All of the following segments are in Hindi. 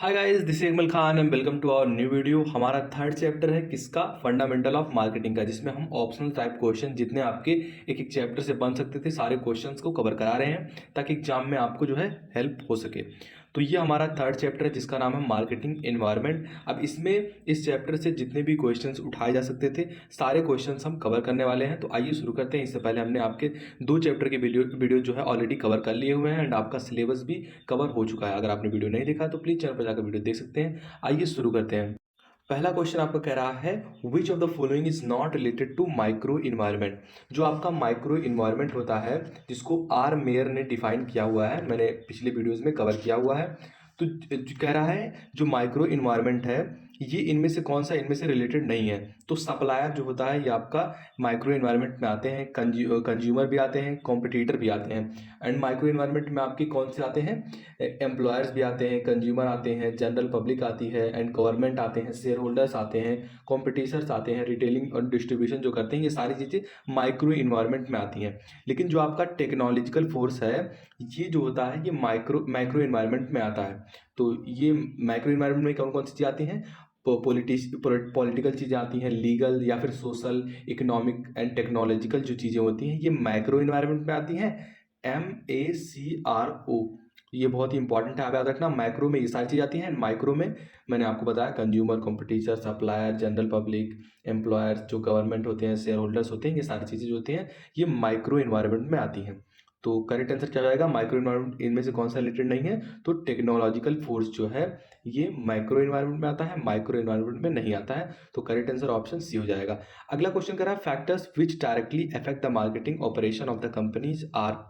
Hi guys, this is Ikmal Khan and welcome to our new video. हमारा थर्ड चैप्टर है किसका, फंडामेंटल ऑफ मार्केटिंग का, जिसमें हम ऑप्शनल टाइप क्वेश्चन जितने आपके एक एक चैप्टर से बन सकते थे सारे क्वेश्चंस को कवर करा रहे हैं ताकि एग्जाम में आपको जो है हेल्प हो सके। तो ये हमारा थर्ड चैप्टर है जिसका नाम है मार्केटिंग एनवायरनमेंट। अब इसमें इस चैप्टर से जितने भी क्वेश्चंस उठाए जा सकते थे सारे क्वेश्चंस हम कवर करने वाले हैं। तो आइए शुरू करते हैं। इससे पहले हमने आपके दो चैप्टर के वीडियो जो है ऑलरेडी कवर कर लिए हुए हैं एंड आपका सिलेबस भी कवर हो चुका है। अगर आपने वीडियो नहीं देखा तो प्लीज़ चैनल पर जाकर वीडियो देख सकते हैं। आइए शुरू करते हैं। पहला क्वेश्चन आपका कह रहा है which of the following is not related to micro environment. जो आपका माइक्रो इन्वायरमेंट होता है जिसको आर मेयर ने डिफाइन किया हुआ है, मैंने पिछले वीडियोस में कवर किया हुआ है। तो कह रहा है जो माइक्रो इन्वायरमेंट है ये इनमें से कौन सा इनमें से रिलेटेड नहीं है। तो सप्लायर जो होता है ये आपका माइक्रो इन्वायरमेंट में आते हैं, कंज्यूमर भी आते हैं, कॉम्पिटिटर भी आते हैं। एंड माइक्रो इन्वायरमेंट में आपके कौन से आते हैं, एम्प्लॉयर्स भी आते हैं, कंज्यूमर आते हैं, जनरल पब्लिक आती है एंड गवर्नमेंट आते हैं, शेयर होल्डर्स आते हैं, कॉम्पिटिशर्स आते हैं, रिटेलिंग और डिस्ट्रीब्यूशन जो करते हैं, ये सारी चीज़ें माइक्रो इन्वायरमेंट में आती हैं। लेकिन जो आपका टेक्नोलॉजिकल फोर्स है ये जो होता है ये माइक्रो इन्वायरमेंट में आता है। तो ये माइक्रो इन्वायरमेंट में कौन कौन सी चीज़ें आती हैं, पॉलिटिकल चीज़ें आती हैं, लीगल या फिर सोशल, इकोनॉमिक एंड टेक्नोलॉजिकल जो चीज़ें होती हैं ये माइक्रो इन्वायरमेंट में आती हैं। MACRO, ये बहुत ही इंपॉर्टेंट है, आप याद रखना। माइक्रो में ये सारी चीज़ आती हैं, माइक्रो में मैंने आपको बताया consumer, competitor, supplier, general public, employers, जो गवर्नमेंट होते हैं, शेयर होल्डर्स होते हैं, ये सारी चीज़ें जो होती हैं ये माइक्रो इन्वायरमेंट में आती हैं। तो करेक्ट आंसर क्या जाएगा, माइक्रो इन्वायरमेंट इनमें से कौन सा रिलेटेड नहीं है। तो टेक्नोलॉजिकल फोर्स जो है ये माइक्रो इन्वायरमेंट में आता है, माइक्रो इन्वायरमेंट में नहीं आता है। तो करेक्ट आंसर ऑप्शन सी हो जाएगा। अगला क्वेश्चन कर रहा है factors which directly affect the marketing operation of the companies are.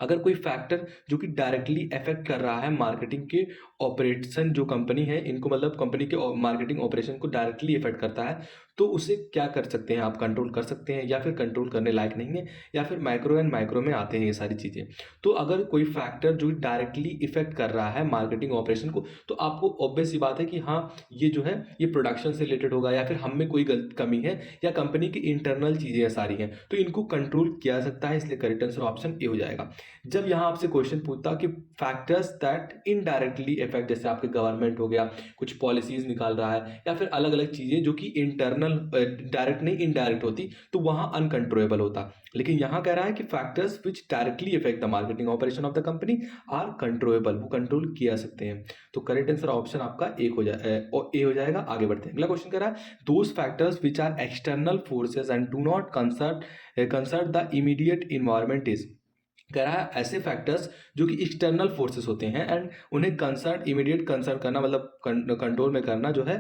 अगर कोई फैक्टर जो कि डायरेक्टली अफेक्ट कर रहा है मार्केटिंग के ऑपरेशन, जो कंपनी है इनको मतलब कंपनी के मार्केटिंग ऑपरेशन को डायरेक्टली इफेक्ट करता है, तो उसे क्या कर सकते हैं आप, कंट्रोल कर सकते हैं या फिर कंट्रोल करने लायक नहीं है, या फिर माइक्रो एंड माइक्रो में आते हैं ये सारी चीज़ें। तो अगर कोई फैक्टर जो डायरेक्टली इफेक्ट कर रहा है मार्केटिंग ऑपरेशन को, तो आपको ऑब्वियस सी बात है कि हाँ ये जो है ये प्रोडक्शन से रिलेटेड होगा, या फिर हम में कोई गलत कमी है, या कंपनी की इंटरनल चीज़ें सारी हैं, तो इनको कंट्रोल किया जा सकता है। इसलिए करेक्ट आंसर ऑप्शन ए हो जाएगा। जब यहाँ आपसे क्वेश्चन पूछता कि फैक्टर्स दैट इनडायरेक्टली इफेक्ट, जैसे आपके गवर्नमेंट हो गया, कुछ पॉलिसीज निकाल रहा है, या फिर अलग अलग चीज़ें जो कि इंटरनल डायरेक्ट नहीं इनडायरेक्ट होती, तो वहाँ अनकंट्रोलेबल होता। लेकिन यहाँ कह रहा है कि factors which directly effect the marketing operation of the company are controllable, वो कंट्रोल किया जा सकते हैं। तो करेक्ट आंसर ऑप्शन आपका एक हो जाए ए हो जाएगा। आगे बढ़ते हैं। अगला क्वेश्चन कह रहा है those factors which are external forces and do not concern the immediate environment is. कह रहा है ऐसे फैक्टर्स जो कि एक्सटर्नल फोर्सेस होते हैं एंड उन्हें कंसर्न, इमीडिएट कंसर्न करना मतलब कंट्रोल में करना जो है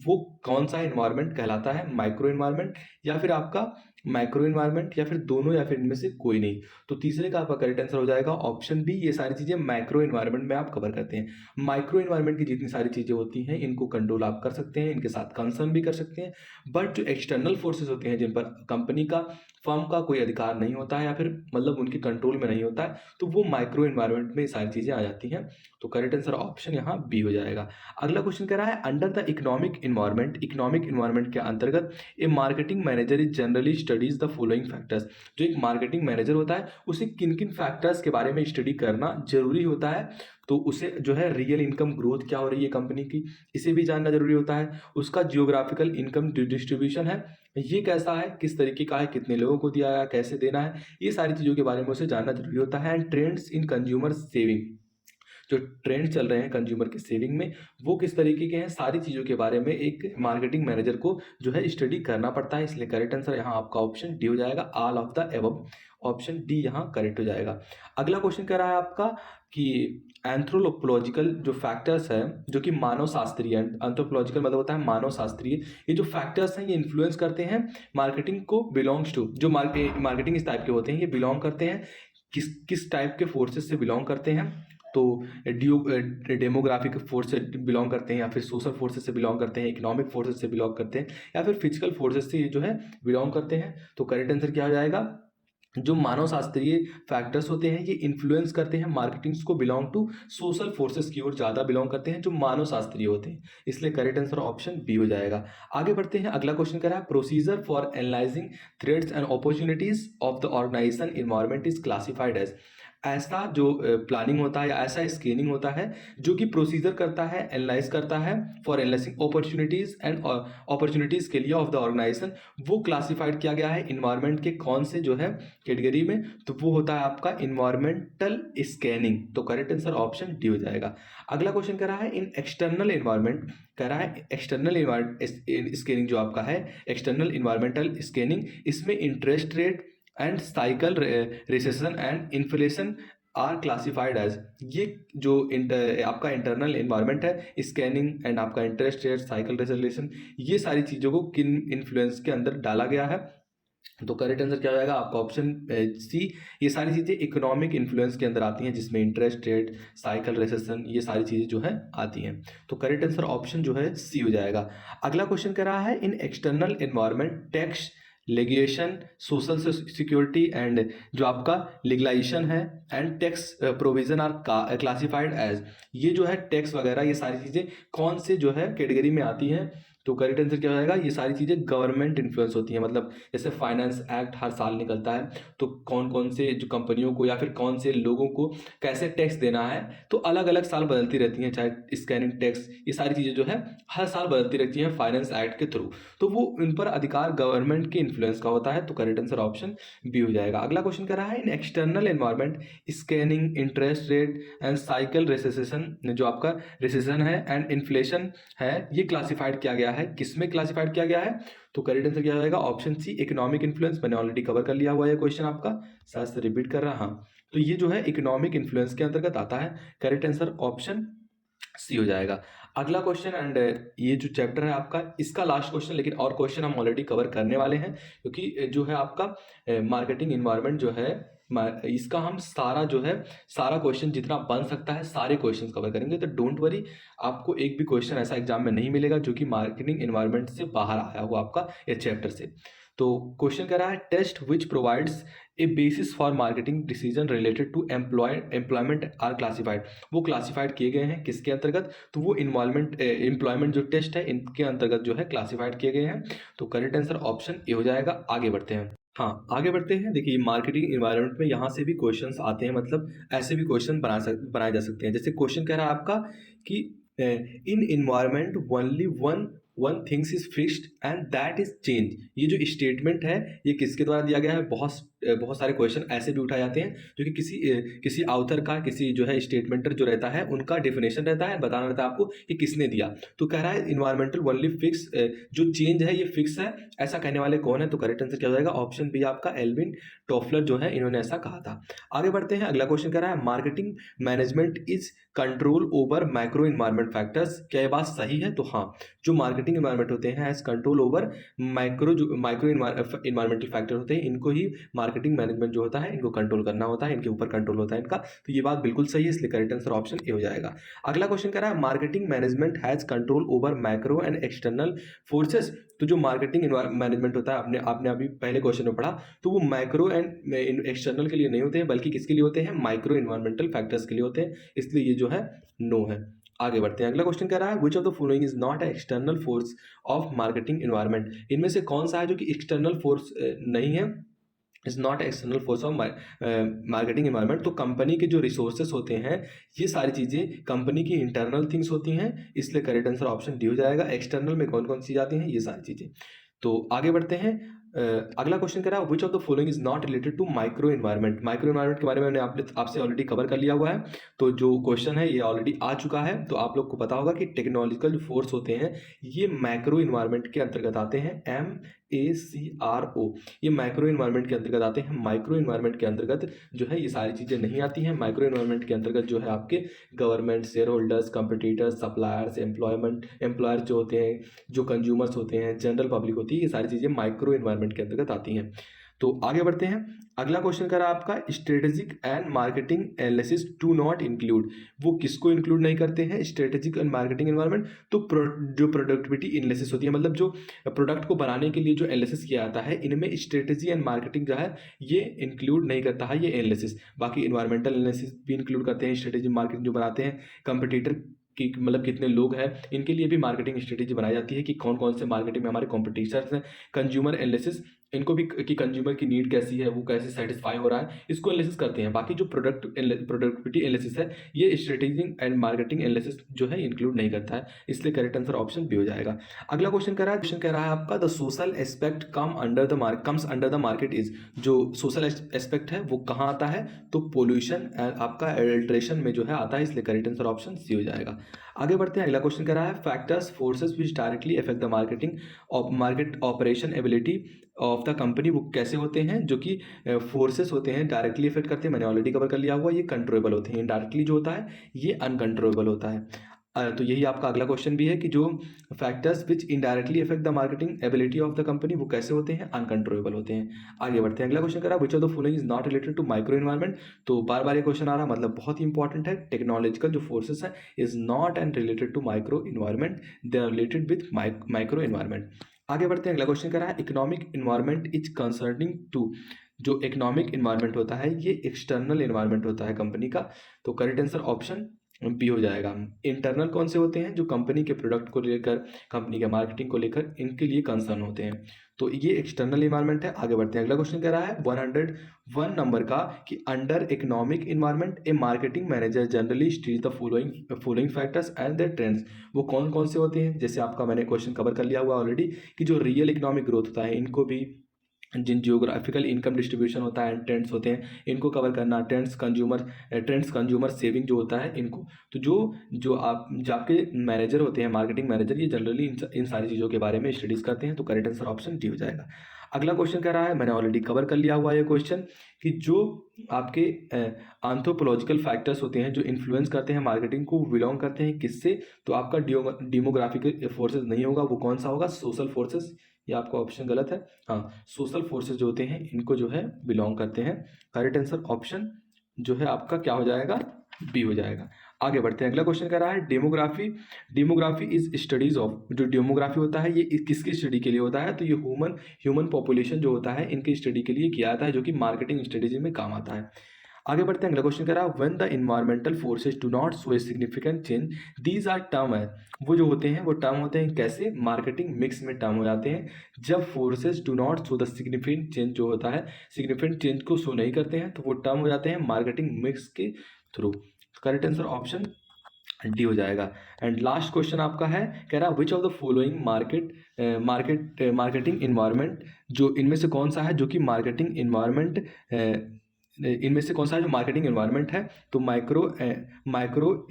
वो कौन सा इन्वायरमेंट कहलाता है, माइक्रो इन्वायरमेंट या फिर आपका माइक्रो इन्वायरमेंट, या फिर दोनों, या फिर इनमें से कोई नहीं। तो तीसरे का आपका करेक्ट आंसर हो जाएगा ऑप्शन बी। ये सारी चीज़ें माइक्रो इन्वायरमेंट में आप कवर करते हैं। माइक्रो इन्वायरमेंट की जितनी सारी चीज़ें होती हैं इनको कंट्रोल आप कर सकते हैं, इनके साथ कंसर्न भी कर सकते हैं। बट जो एक्सटर्नल फोर्सेस होते हैं जिन पर कंपनी का, फर्म का कोई अधिकार नहीं होता है, या फिर मतलब उनके कंट्रोल में नहीं होता है, तो वो माइक्रो इन्वायरमेंट में ये सारी चीज़ें आ जाती हैं। तो करेक्ट आंसर ऑप्शन यहाँ बी हो जाएगा। अगला क्वेश्चन कह रहा है under the economic environment, economic environment के अंतर्गत a marketing manager is generally studies the following factors. जो एक मार्केटिंग मैनेजर होता है उसे किन किन फैक्टर्स के बारे में स्टडी करना जरूरी होता है। तो उसे जो है रियल इनकम ग्रोथ क्या हो रही है कंपनी की, इसे भी जानना जरूरी होता है। उसका जियोग्राफिकल इनकम डिस्ट्रीब्यूशन है ये कैसा है, किस तरीके का है, कितने लोगों को दिया है, कैसे देना है, ये सारी चीज़ों के बारे में उसे जानना जरूरी होता है। And trends in consumer saving, जो ट्रेंड चल रहे हैं कंज्यूमर के सेविंग में वो किस तरीके के हैं, सारी चीज़ों के बारे में एक मार्केटिंग मैनेजर को जो है स्टडी करना पड़ता है। इसलिए करेक्ट आंसर यहाँ आपका ऑप्शन डी हो जाएगा, all of the above. Option D यहाँ करेक्ट हो जाएगा। अगला क्वेश्चन कह रहा है आपका कि एंथ्रोपोलॉजिकल जो फैक्टर्स है, जो कि मानव शास्त्रीय, एंथ्रोपोलॉजिकल मतलब होता है मानव शास्त्रीय, ये जो फैक्टर्स हैं ये इन्फ्लुएंस करते हैं मार्केटिंग को, बिलोंग्स टू, जो मार्केटिंग इस टाइप के होते हैं ये बिलोंग करते हैं किस किस टाइप के फोर्सेस से बिलोंग करते हैं। तो डेमोग्राफिक फोर्स से बिलोंग करते हैं, या फिर सोशल फोर्सेस से बिलोंग करते हैं, इकोनॉमिक फोर्सेस से बिलोंग करते हैं, या फिर फिजिकल फोर्सेस से जो है बिलोंग करते हैं। तो करेक्ट आंसर क्या हो जाएगा, जो मानव शास्त्रीय फैक्टर्स होते हैं ये इन्फ्लुएंस करते हैं मार्केटिंग्स को, बिलोंग टू सोशल फोर्सेस की ओर ज़्यादा बिलोंग करते हैं जो मानव शास्त्रीय होते हैं। इसलिए करेक्ट आंसर ऑप्शन बी हो जाएगा। आगे बढ़ते हैं। अगला क्वेश्चन कह रहा है procedure for analysing threats and opportunities of the organisation environment is classified as. ऐसा जो प्लानिंग होता है या ऐसा स्कैनिंग होता है जो कि प्रोसीजर करता है, एनालाइज करता है for analysing opportunities and opportunities के लिए ऑफ द ऑर्गेनाइजेशन। वो क्लासिफाइड किया गया है इन्वायरमेंट के कौन से जो है कैटेगरी में, तो वो होता है आपका इन्वायरमेंटल स्कैनिंग। तो करेक्ट आंसर ऑप्शन डी हो जाएगा। अगला क्वेश्चन कह रहा है इन एक्सटर्नल इन्वायरमेंट, कह रहा है एक्सटर्नल स्कैनिंग जो आपका है एक्सटर्नल इन्वायरमेंटल स्कैनिंग, इसमें interest rate and cycle recession and inflation are classified as. ये जो आपका इंटरनल इन्वायरमेंट है स्कैनिंग एंड आपका इंटरेस्ट रेट साइकिल रेजोल्यूशन, ये सारी चीज़ों को किन इन्फ्लुएंस के अंदर डाला गया है। तो करेक्ट आंसर क्या हो जाएगा आपका ऑप्शन सी। ये सारी चीज़ें इकोनॉमिक इन्फ्लुएंस के अंदर आती हैं जिसमें इंटरेस्ट रेट साइकिल रेसेशन ये सारी चीज़ें जो है आती हैं। तो करेक्ट आंसर ऑप्शन जो है सी हो जाएगा। अगला क्वेश्चन कह रहा है in external environment tax legislation social security and जो आपका लीगलाइजेशन है and tax provision are classified as. ये जो है टैक्स वगैरह ये सारी चीज़ें कौन से जो है कैटेगरी में आती हैं। तो करेक्ट आंसर क्या हो जाएगा, ये सारी चीज़ें गवर्नमेंट इन्फ्लुएंस होती हैं। मतलब जैसे फाइनेंस एक्ट हर साल निकलता है, तो कौन कौन से जो कंपनियों को या फिर कौन से लोगों को कैसे टैक्स देना है, तो अलग अलग साल बदलती रहती हैं। चाहे स्कैनिंग टैक्स ये सारी चीज़ें जो है हर साल बदलती रहती हैं फाइनेंस एक्ट के थ्रू, तो वो इन पर अधिकार गवर्नमेंट के इन्फ्लुएंस का होता है। तो करेक्ट आंसर ऑप्शन बी हो जाएगा। अगला क्वेश्चन कर रहा है in external environment scanning interest rate and cycle recession, जो आपका रिसेशन है एंड इन्फ्लेशन है ये क्लासिफाइड किया गया है, किसमें क्लासिफाइड किया गया है। तो करेक्ट आंसर क्या हो जाएगा ऑप्शन सी इकोनॉमिक इन्फ्लुएंस। मैंने ऑलरेडी कवर कर लिया हुआ है क्वेश्चन आपका, शायद से रिपीट कर रहा। हाँ, तो ये जो है इकोनॉमिक इन्फ्लुएंस के अंतर्गत आता है। करेक्ट आंसर ऑप्शन सी हो जाएगा। अगला क्वेश्चन एंड ये जो चैप्टर है आपका इसका लास्ट क्वेश्चन, लेकिन और क्वेश्चन हम ऑलरेडी कवर करने वाले हैं क्योंकि जो है आपका मार्केटिंग इन्वायरमेंट जो है इसका हम सारा जो है सारा क्वेश्चन जितना बन सकता है सारे क्वेश्चन कवर करेंगे। तो डोंट वरी, आपको एक भी क्वेश्चन ऐसा एग्जाम में नहीं मिलेगा जो कि मार्केटिंग इन्वायरमेंट से बाहर आया हो आपका इस चैप्टर से। तो क्वेश्चन कह रहा है test which provides a basis for marketing decision related to employment are classified. वो क्लासिफाइड किए गए हैं किसके अंतर्गत, तो वो एम्प्लॉयमेंट जो टेस्ट है इनके अंतर्गत जो है क्लासिफाइड किए गए हैं। तो करेक्ट आंसर ऑप्शन ए हो जाएगा। आगे बढ़ते हैं। हाँ, आगे बढ़ते हैं। देखिए मार्केटिंग इन्वायरमेंट में यहाँ से भी क्वेश्चंस आते हैं, मतलब ऐसे भी क्वेश्चन बनाए जा सकते हैं। जैसे क्वेश्चन कह रहा है आपका कि in environment only one things is fixed and that is change. ये जो स्टेटमेंट है ये किसके द्वारा दिया गया है। बहुत सारे क्वेश्चन ऐसे भी उठाए जाते हैं जो कि किसी ऑथर का किसी जो है स्टेटमेंटर जो रहता है उनका डेफिनेशन रहता है, बताना रहता है आपको कि किसने दिया। तो कह रहा है इन्वायरमेंटल ओनली फिक्स, जो चेंज है ये फिक्स है, ऐसा कहने वाले कौन है। तो करेक्ट आंसर क्या हो जाएगा ऑप्शन बी आपका एल्विन टॉफलर जो है इन्होंने ऐसा कहा था। आगे बढ़ते हैं। अगला क्वेश्चन कह रहा है marketing management is control over micro environment factors. क्या ये बात सही है। तो हाँ, जो मार्केटिंग इन्वायरमेंट होते हैं as control over micro environmental factor होते हैं, इनको ही मार्केटिंग मैनेजमेंट जो होता है इनको कंट्रोल करना होता है, इनके ऊपर कंट्रोल होता है इनका। तो ये बात बिल्कुल सही है, इसलिए करेक्ट आंसर ऑप्शन ए हो जाएगा। अगला क्वेश्चन कह रहा है marketing management has control over micro and external forces. तो जो मार्केटिंग मैनेजमेंट होता है आपने अभी पहले क्वेश्चन में पढ़ा, तो वो माइक्रो एंड एक्सटर्नल के लिए नहीं होते हैं, बल्कि किसके लिए होते हैं, माइक्रो इन्वायरमेंटल फैक्टर्स के लिए होते हैं, इसलिए ये जो है नो है। आगे बढ़ते हैं। अगला क्वेश्चन कह रहा है which of the following is not A external force of marketing environment. इनमें से कौन सा है जो कि एक्सटर्नल फोर्स नहीं है, is not external force of marketing environment. तो कंपनी के जो रिसोर्सेस होते हैं ये सारी चीज़ें कंपनी की इंटरनल थिंग्स होती हैं, इसलिए करेक्ट आंसर ऑप्शन डी हो जाएगा। एक्सटर्नल में कौन कौन सी आती हैं ये सारी चीज़ें। तो आगे बढ़ते हैं। अगला क्वेश्चन कह रहा है which of the following is not related to micro environment. Micro environment के बारे में मैंने आपसे ऑलरेडी कवर कर लिया हुआ है, तो जो क्वेश्चन है ये ऑलरेडी आ चुका है। तो आप लोग को पता होगा कि टेक्नोलॉजिकल जो फोर्स होते हैं ये माइक्रो इन्वायरमेंट के अंतर्गत आते हैं। MACRO ये माइक्रो इन्वायरमेंट के अंतर्गत आते हैं। माइक्रो इन्वायरमेंट के अंतर्गत जो है ये सारी चीज़ें नहीं आती हैं। माइक्रो इन्वायरमेंट के अंतर्गत जो है आपके government, share holders, competitors, suppliers, employer जो होते हैं, जो कंज्यूमर्स होते हैं, जनरल पब्लिक होती है, ये सारी चीज़ें माइक्रो इन्वायरमेंट के अंतर्गत आती हैं। तो आगे बढ़ते हैं। अगला क्वेश्चन करा आपका strategic and marketing analysis do not include. वो किसको इंक्लूड नहीं करते हैं, स्ट्रेटेजिक एंड मार्केटिंग एनवायरनमेंट। तो जो प्रोडक्टिविटी एनालिसिस होती है, मतलब जो प्रोडक्ट को बनाने के लिए जो एनालिसिस किया जाता है, इनमें स्ट्रेटेजी एंड मार्केटिंग जो है ये इंक्लूड नहीं करता है ये एनालिसिस। बाकी इन्वायरमेंटल एनालिसिस भी इंक्लूड करते हैं, स्ट्रेटेजी मार्केटिंग जो बनाते हैं, कंपटीटर कि मतलब कितने लोग हैं, इनके लिए भी मार्केटिंग स्ट्रेटेजी बनाई जाती है कि कौन कौन से मार्केटिंग में हमारे कॉम्पिटिटर्स हैं। कंज्यूमर एनालिसिस इनको भी कि कंज्यूमर की नीड कैसी है, वो कैसे सेटिस्फाई हो रहा है, इसको एनालिसिस करते हैं। बाकी जो प्रोडक्टिविटी एनालिसिस है, ये स्ट्रेटेजिक एंड मार्केटिंग एनालिसिस जो है इंक्लूड नहीं करता है, इसलिए करेक्ट आंसर ऑप्शन बी हो जाएगा। अगला क्वेश्चन कह रहा है आपका the social aspect comes under the market is, जो सोशल एस्पेक्ट है वो कहाँ आता है, तो पोल्यूशन आपका एडल्ट्रेशन में जो है आता है, इसलिए करेक्ट आंसर ऑप्शन सी हो जाएगा। आगे बढ़ते हैं, अगला क्वेश्चन कह रहा है factors forces which directly affect the market operation ability of the company, वो कैसे होते हैं, जो कि फोर्सेस होते हैं डायरेक्टली इफेक्ट करते हैं, मैंने ऑलरेडी कवर कर लिया हुआ, ये कंट्रोलेबल होते हैं। इनडायरेक्टली जो होता है ये अनकंट्रोलेबल होता है। तो यही आपका अगला क्वेश्चन भी है कि जो factors which indirectly effect the marketing ability of the company, वो कैसे होते हैं, अनकंट्रोलेबल होते हैं। आगे बढ़ते हैं, अगला क्वेश्चन करा which of the following is not related to micro environment. तो बार बार ये क्वेश्चन आ रहा, मतलब बहुत ही इंपॉर्टेंट है। टेक्नोलॉजिकल जो फोर्सेस है is not and related to micro environment, they are related with micro environment. आगे बढ़ते हैं, अगला क्वेश्चन करा है economic environment is concerning to, जो इकोनॉमिक इन्वायरमेंट होता है ये एक्सटर्नल इन्वायरमेंट होता है कंपनी का, तो करेक्ट आंसर ऑप्शन बी हो जाएगा। इंटरनल कौन से होते हैं, जो कंपनी के प्रोडक्ट को लेकर, कंपनी के मार्केटिंग को लेकर, इनके लिए कंसर्न होते हैं, तो ये एक्सटर्नल इन्वायरमेंट है। आगे बढ़ते हैं, अगला क्वेश्चन कह रहा है 101 नंबर का कि under economic environment a marketing manager generally study the following factors and their trends, वो कौन कौन से होते हैं। जैसे आपका मैंने क्वेश्चन कवर कर लिया हुआ ऑलरेडी कि जो रियल इकोनॉमिक ग्रोथ होता है, इनको भी जिन जियोग्राफिकल इनकम डिस्ट्रीब्यूशन होता है, ट्रेंड्स होते हैं, इनको कवर करना, ट्रेंड्स कंज्यूमर सेविंग जो होता है इनको, तो जो आपके मैनेजर होते हैं, मार्केटिंग मैनेजर, ये जनरली इन सारी चीज़ों के बारे में स्टडीज़ करते हैं, तो करेक्ट आंसर ऑप्शन डी हो जाएगा। अगला क्वेश्चन कह रहा है, मैंने ऑलरेडी कवर कर लिया हुआ है ये क्वेश्चन, कि जो आपके एंथ्रोपोलॉजिकल फैक्टर्स होते हैं जो इन्फ्लुएंस करते हैं मार्केटिंग को, बिलोंग करते हैं किससे, तो आपका डेमोग्राफिक फोर्सेस नहीं होगा, वो कौन सा होगा, सोशल फोर्सेस। ये आपका ऑप्शन गलत है, हाँ, सोशल फोर्सेस जो होते हैं इनको जो है बिलोंग करते हैं। करेक्ट आंसर ऑप्शन जो है आपका क्या हो जाएगा, बी हो जाएगा। आगे बढ़ते हैं, अगला क्वेश्चन कह रहा है डेमोग्राफी इज स्टडीज ऑफ, जो डेमोग्राफी होता है ये किसकी स्टडी के लिए होता है, तो ये ह्यूमन पॉपुलेशन जो होता है इनकी स्टडी के लिए किया जाता है, जो कि मार्केटिंग स्ट्रेटेजी में काम आता है। आगे बढ़ते हैं, अगला क्वेश्चन कह रहा है when the environmental forces do not show a significant change these are term है, वो जो होते हैं वो टर्म होते हैं कैसे, मार्केटिंग मिक्स में टर्म हो जाते हैं, जब forces do not show the significant change, जो होता है सिग्निफिकेंट चेंज को शो नहीं करते हैं, तो वो टर्म हो जाते हैं मार्केटिंग मिक्स के through. Correct answer option D हो जाएगा। एंड लास्ट क्वेश्चन आपका है, कह रहा है which of the following marketing environment, जो इनमें से कौन सा है जो कि मार्केटिंग इन्वायरमेंट, इनमें से कौन सा है जो मार्केटिंग एनवायरनमेंट है, तो micro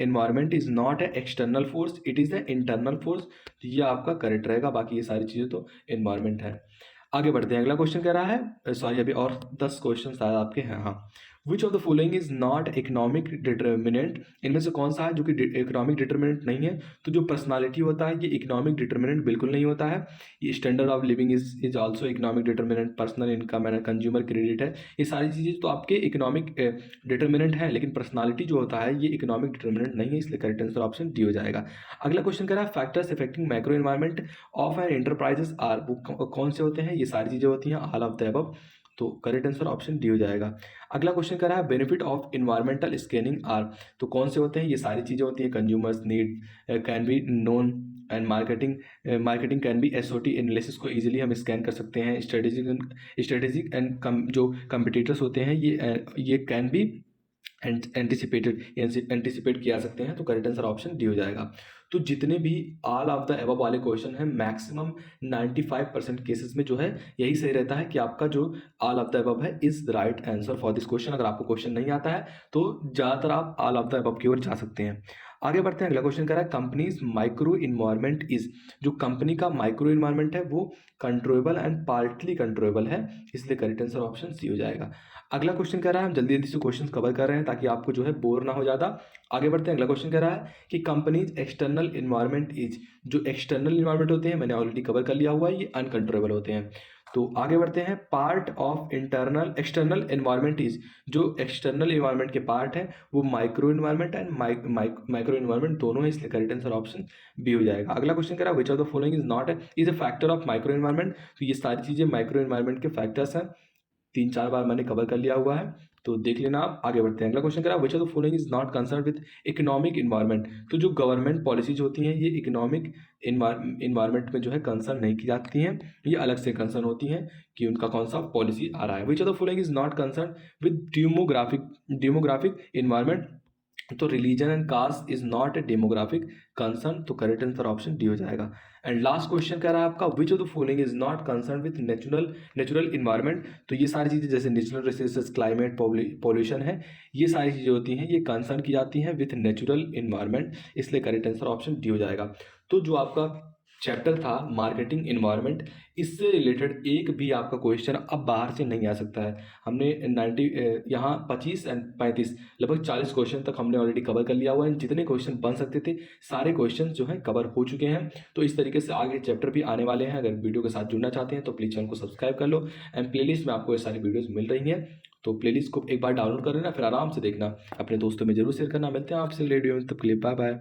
environment is not A external force, it is a internal force, तो ये आपका करेक्ट रहेगा, बाकी ये सारी चीज़ें तो एनवायरनमेंट है। आगे बढ़ते हैं, अगला क्वेश्चन कह रहा है, सॉरी अभी और 10 क्वेश्चन शायद आपके हैं, हाँ, विच of the following is not economic determinant, इनमें से कौन सा है जो कि इकोनॉमिक डिटर्मिनेंट नहीं है, तो जो पर्सनालिटी होता है ये इकोनॉमिक डिटर्मिनेंट बिल्कुल नहीं होता है, ये standard of living is also economic determinant, personal income and consumer credit है, ये सारी चीज़ें तो आपके इकोनॉमिक डिटर्मिनेंट है, लेकिन पर्सनालिटी जो होता है ये इकोनॉमिक डिटर्मिनेंट नहीं है, इसलिए करेक्ट आंसर ऑप्शन डी हो जाएगा। अगला क्वेश्चन कह रहा है factors affecting micro environment of an enterprises are, वो कौन से होते हैं, ये सारी चीज़ें होती हैं ऑल ऑफ द अबव, तो करेक्ट आंसर ऑप्शन डी हो जाएगा। अगला क्वेश्चन कर रहा है benefit of environmental scanning are, तो कौन से होते हैं, ये सारी चीज़ें होती हैं consumers need can be known and marketing can be SOT analysis को इजीली हम स्कैन कर सकते हैं, स्ट्रेटेजिक एंड जो कंपिटिटर्स होते हैं ये कैन बी एंटिसिपेट किया सकते हैं, तो करेक्ट आंसर ऑप्शन डी हो जाएगा। तो जितने भी ऑल ऑफ द एबव वाले क्वेश्चन हैं मैक्सिमम 95% केसेस में जो है यही सही रहता है कि आपका जो ऑल ऑफ द एबव है is the right answer for this question. अगर आपको क्वेश्चन नहीं आता है तो ज़्यादातर आप ऑल ऑफ द एबव की ओर जा सकते हैं। आगे बढ़ते हैं, अगला क्वेश्चन कह रहा है कंपनीज माइक्रो इन्वायरमेंट इज, जो कंपनी का माइक्रो इन्वायरमेंट है वो कंट्रोलेबल एंड पार्टली कंट्रोलेबल है, इसलिए करेक्ट आंसर ऑप्शन सी हो जाएगा। अगला क्वेश्चन कह रहा है, हम जल्दी जल्दी से क्वेश्चन कवर कर रहे हैं ताकि आपको जो है बोर ना हो ज़्यादा। आगे बढ़ते हैं, अगला क्वेश्चन कह रहा है कि कंपनीज एक्सटर्नल इन्वायरमेंट इज, जो एक्सटर्नल इन्वायरमेंट होते हैं मैंने ऑलरेडी कवर कर लिया हुआ है, ये अनकंट्रोलेबल होते हैं। तो आगे बढ़ते हैं, part of external environment is, जो एक्सटर्नल इन्वायरमेंट के पार्ट है वो micro environment and micro environment दोनों है, इसलिए करेक्ट आंसर ऑप्शन बी हो जाएगा। अगला क्वेश्चन कह रहा है which of the following is not is a factor of micro environment, तो ये सारी चीज़ें माइक्रो इन्वायरमेंट के फैक्टर्स हैं, 3-4 बार मैंने कवर कर लिया हुआ है। तो देख लेना आप। आगे बढ़ते हैं, अगला क्वेश्चन कह रहा है which of the following is not concern with economic environment. तो जो गवर्नमेंट पॉलिसीज होती हैं ये इकोनॉमिक इन्वायरमेंट में जो है कंसर्न नहीं की जाती हैं, ये अलग से कंसर्न होती हैं कि उनका कौन सा पॉलिसी आ रहा है। Which of the following is not concern with demographic environment. तो religion and caste is not a demographic concern, तो करेक्ट आंसर ऑप्शन डी हो जाएगा। एंड लास्ट क्वेश्चन कह रहा है आपका which of the following is not concern with natural environment. तो ये सारी चीज़ें जैसे नेचुरल रिसोर्सेज, क्लाइमेट, पॉल्यूशन है, ये सारी चीज़ें होती हैं ये कंसर्न की जाती हैं विथ नेचुरल इन्वायरमेंट, इसलिए करेक्ट आंसर ऑप्शन डी हो जाएगा। तो जो आपका चैप्टर था मार्केटिंग इन्वायरमेंट, इससे रिलेटेड एक भी आपका क्वेश्चन अब बाहर से नहीं आ सकता है। हमने 90 यहाँ 25 एंड 35 लगभग 40 क्वेश्चन तक हमने ऑलरेडी कवर कर लिया हुआ है। जितने क्वेश्चन बन सकते थे सारे क्वेश्चन जो हैं कवर हो चुके हैं। तो इस तरीके से आगे चैप्टर भी आने वाले हैं। अगर वीडियो के साथ जुड़ना चाहते हैं तो प्लीज़ चैनल को सब्सक्राइब कर लो। एंड प्लेलिस्ट में आपको ये सारी वीडियोज़ मिल रही हैं, तो प्लेलिस्ट को एक बार डाउनलोड कर लेना, फिर आराम से देखना, अपने दोस्तों में जरूर शेयर करना। मिलते हैं आपसे अगले वीडियो में, तब के लिए बाय बाय।